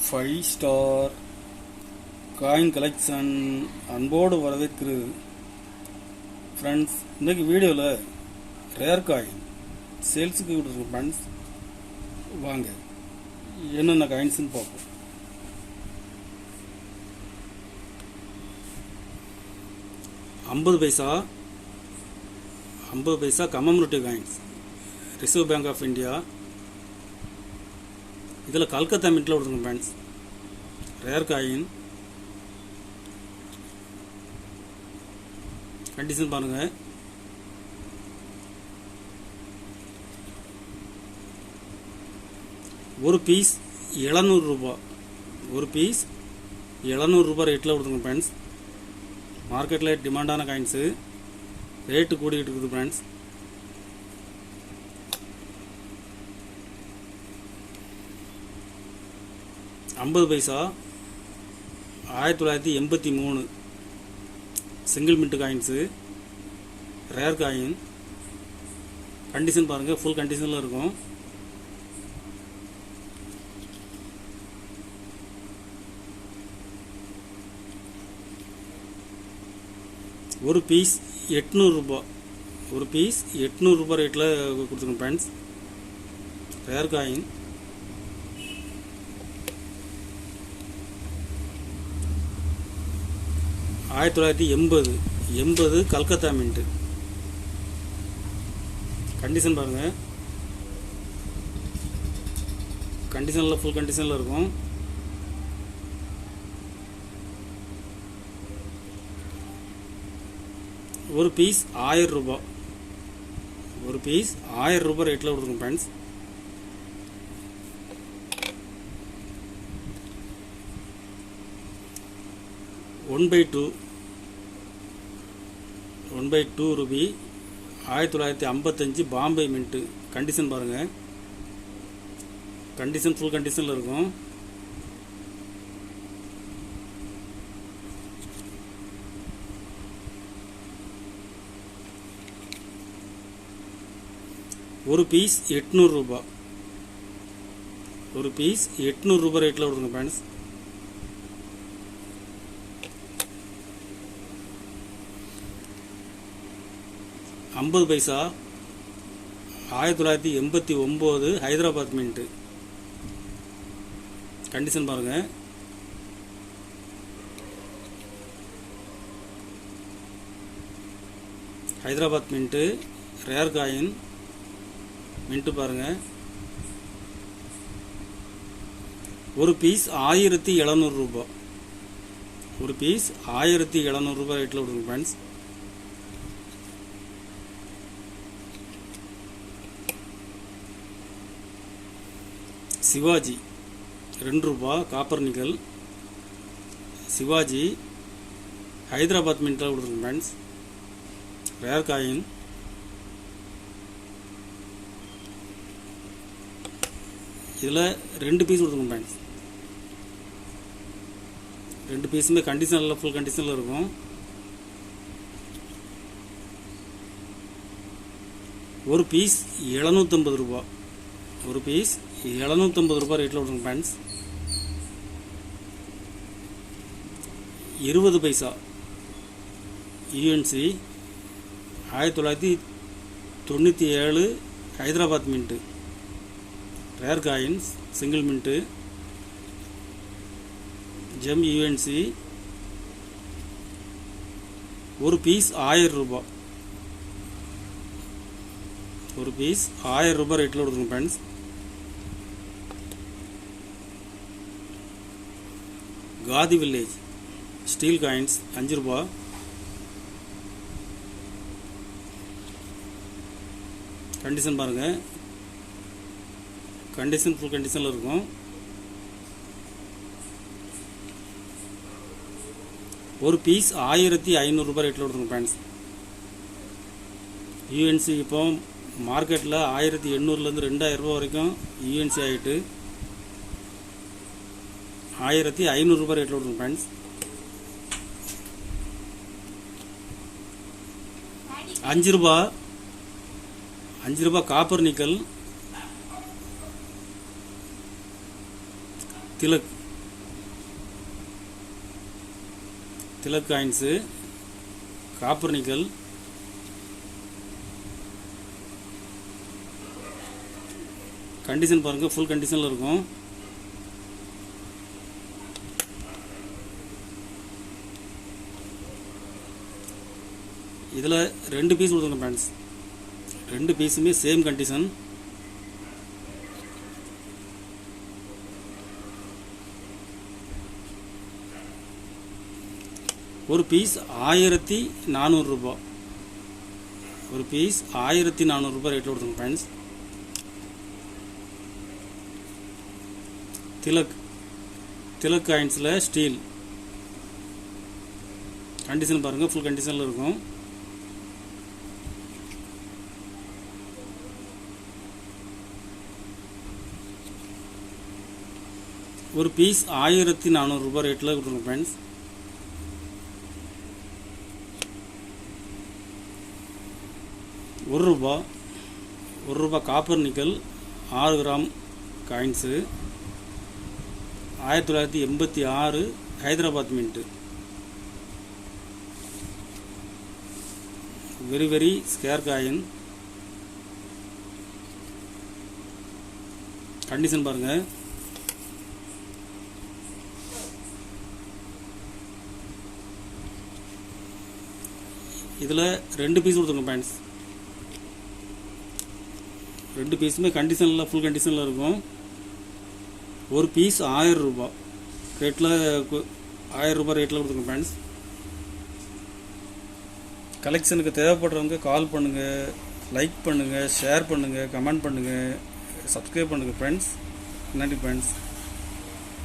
5 star coin collection அன்போடு வரவேற்கிறது. Friends, இன்றைக்கி வீடியோவில் ரேர் காயின் சேல்ஸுக்கு விட்டுருக்கு. ஃப்ரெண்ட்ஸ், வாங்க என்னென்ன காயின்ஸ்னு பார்ப்போம். ஐம்பது paisa commemorative coins, Reserve Bank of India. இதில் கல்கத்தா மின்ட்டில் விடுங்க ஃப்ரெண்ட்ஸ். ரேர் காயின் கண்டிஷன் பாருங்கள். ஒரு பீஸ் 700 ரூபாய். ஒரு பீஸ் 700 ரூபாய் ரேட்டில் கொடுத்துங்க ஃப்ரெண்ட்ஸ். மார்க்கெட்டில் டிமாண்டான காயின்ஸு, ரேட்டு கூடிக்கிட்டு இருக்குது ஃப்ரெண்ட்ஸ். ஐம்பது paisa 1983 single mint coins, rare coin. Condition பாருங்கள், ஃபுல் கண்டிஷனில் இருக்கும். ஒரு பீஸ் 800 ரூபாய். ஒரு பீஸ் 800 ரூபாய் ரேட்டில் கொடுத்துருங்க ஃப்ரெண்ட்ஸ். Rare coin. ஆயிரத்தி 1980 கல்கத்தா மின்ட்டு. கண்டிஷன் பாருங்கள், கண்டிஷனில் ஃபுல் கண்டிஷனில் இருக்கும். ஒரு பீஸ் 1000 ரூபாய். ஒரு பீஸ் 1000 ரூபாய் ரேட்டில் கொடுக்கும் friends. One by two rupee 1955 Bombay mint. Condition பாருங்கள், கண்டிஷன் ஃபுல் கண்டிஷனில் இருக்கும். ஒரு பீஸ் 800 ரூபாய். ஒரு பீஸ் 800 ரூபாய் ரேட்டில் கொடுங்க ஃப்ரெண்ட்ஸ். ஐம்பது பைசா 1989 ஹைதராபாத் மின்ட்டு. கண்டிஷன் பாருங்கள். Hyderabad mint, rare coin. Mint பாருங்கள். ஒரு பீஸ் 1700 ரூபாய். ஒரு பீஸ் 1700 ரூபாய் ரேட்டில் கொடுங்க ஃப்ரெண்ட்ஸ். சிவாஜி 2 ரூபாய் காப்பர் நிக்கல். சிவாஜி ஹைதராபாத் மின்ட்டில் கொடுத்துருங்க ஃப்ரெண்ட்ஸ். Rare coin. இதில் 2 பீஸ் கொடுத்துருங்க ஃப்ரெண்ட்ஸ். 2 பீஸுமே கண்டிஷனில் ஃபுல் கண்டிஷனில் இருக்கும். ஒரு பீஸ் 750 ரூபாய். ஒரு பீஸ் 750 ரூபாய் ரேட்டில் விடுங்க friends. 20 paisa UNC 1997 Hyderabad mint. Rare coins, single mint. Gem UNC. ஒரு பீஸ் 1000 ரூபாய். ஒரு பீஸ் 1000 ரூபாய் ரேட்டில் கொடுங்க friends. Khadi village steel coins 5 ரூபாய். கண்டிஷன் பாருங்கள், கண்டிஷன் ஃபுல் கண்டிஷனில் இருக்கும். ஒரு பீஸ் 1500 ரூபாய் ரேட்டில் கொடுத்துருங்க ஃப்ரெண்ட்ஸ். யூஎன்சி இப்போ மார்க்கெட்டில் 1800லேருந்து 2000 ரூபா வரைக்கும் யூஎன்சி ஆகிட்டு 1500 ரூபாய் ரேட்டில் கொடுங்க ஃப்ரெண்ட்ஸ். 5 ரூபாய் copper nickel. Tilak Tilak coins, copper nickel, condition பாருங்கள், ஃபுல் கண்டிஷனில் இருக்கும். இதில் 2 பீஸ் கொடுத்துருங்க ஃப்ரெண்ட்ஸ். 2 பீஸுமே சேம் கண்டிஷன். ஒரு பீஸ் 1400 ரூபா. ஒரு பீஸ் 1400 ரூபா ரேட்டில் கொடுத்துருங்க ஃப்ரெண்ட்ஸ். திலக் காயின்ஸில் ஸ்டீல் கண்டிஷன் பாருங்கள், ஃபுல் கண்டிஷனில் இருக்கும். ஒரு பீஸ் 1400 ரூபா ரேட்டில் கொடுத்துருங்க ஃப்ரெண்ட்ஸ். ஒரு ரூபா copper nickel 6 gram coins, 1986 Hyderabad mint. Very scarce coin. Condition பாருங்கள். இதில் 2 பீஸ் கொடுத்துருங்க ஃப்ரெண்ட்ஸ். 2 பீஸுமே கண்டிஷனில் ஃபுல் கண்டிஷனில் இருக்கும். ஒரு பீஸ் 1000 ரூபா ரேட்டில் 1000 ரூபா ரேட்டில் கொடுத்துருங்க ஃப்ரெண்ட்ஸ். கலெக்ஷனுக்கு தேவைப்படுறவங்க கால் பண்ணுங்கள், லைக் பண்ணுங்கள், ஷேர் பண்ணுங்கள், கமெண்ட் பண்ணுங்கள், சப்ஸ்கிரைப் பண்ணுங்கள் ஃப்ரெண்ட்ஸ். நன்றி ஃப்ரெண்ட்ஸ்.